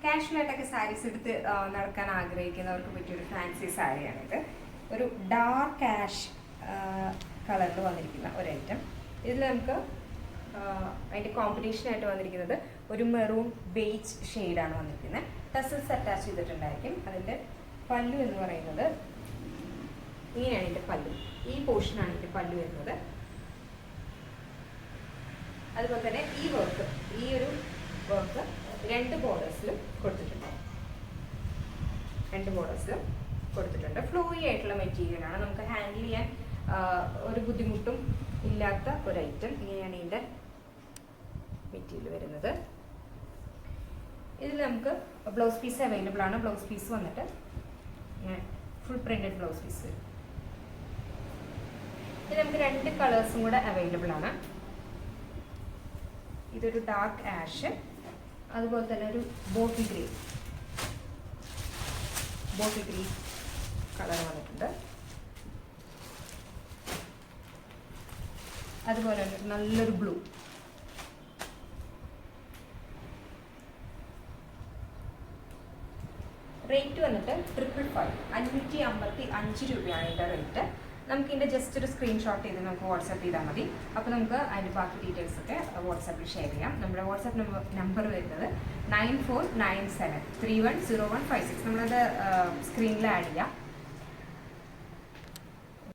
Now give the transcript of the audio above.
കാഷ്വലായിട്ടൊക്കെ സാരീസ് എടുത്ത് നടക്കാൻ ആഗ്രഹിക്കുന്നവർക്ക് പറ്റിയൊരു ഫാൻസി സാരിയാണിത്. ഒരു ഡാർക്ക് ആഷ് കളറിൽ വന്നിരിക്കുന്ന ഒരു ഐറ്റം. ഇതിൽ നമുക്ക് അതിൻ്റെ കോമ്പിനേഷനായിട്ട് വന്നിരിക്കുന്നത് ഒരു മെറൂൺ ബേജ് ഷെയ്ഡാണ് വന്നിരിക്കുന്നത്. ടസൽസ് അറ്റാച്ച് ചെയ്തിട്ടുണ്ടായിരിക്കും. അതിൻ്റെ പല്ലു എന്ന് പറയുന്നത് ഇങ്ങനെയാണ്. ഇതിൻ്റെ പല്ലു ഈ പോർഷനാണ് ഇതിൻ്റെ പല്ലു വരുന്നത്. അതുപോലെ തന്നെ ഈ ഒരു വർക്ക് രണ്ട് ബോർഡേഴ്സിലും കൊടുത്തിട്ടുണ്ട്. ഫ്ലോയി ആയിട്ടുള്ള മെറ്റീരിയലാണ്. നമുക്ക് ഹാൻഡിൽ ചെയ്യാൻ ഒരു ബുദ്ധിമുട്ടും ഇല്ലാത്ത ഒരു ഐറ്റം. ഇങ്ങനെയാണ് ഇതിൻ്റെ മെറ്റീരിയൽ വരുന്നത്. ഇതിൽ നമുക്ക് ബ്ലൗസ് പീസ് അവൈലബിൾ ആണ്. ബ്ലൗസ് പീസ് വന്നിട്ട് ഫുൾ പ്രിന്റഡ് ബ്ലൗസ് പീസ് വരും. ഇത് നമുക്ക് രണ്ട് കളേഴ്സും കൂടെ അവൈലബിൾ ആണ്. ഇതൊരു ഡാർക്ക് ആഷ്, അതുപോലെ തന്നെ ഒരു ബോട്ടിൽ ഗ്രീൻ കളർ വന്നിട്ടുണ്ട്. അതുപോലെ നല്ലൊരു ബ്ലൂ. റേറ്റ് വന്നിട്ട് 555 രൂപയാണ് ഇതിൻ്റെ റേറ്റ്. നമുക്ക് ഇതിൻ്റെ ജസ്റ്റ് ഒരു സ്ക്രീൻഷോട്ട് ചെയ്ത് നമുക്ക് വാട്സാപ്പ് ചെയ്താൽ മതി. അപ്പോൾ നമുക്ക് അതിൻ്റെ ബാക്കി ഡീറ്റെയിൽസ് ഒക്കെ വാട്സാപ്പിൽ ഷെയർ ചെയ്യാം. നമ്മുടെ വാട്സാപ്പ് നമ്പർ വരുന്നത് 9497310156. നമ്മളത് സ്ക്രീനിൽ ആഡ് ചെയ്യാം.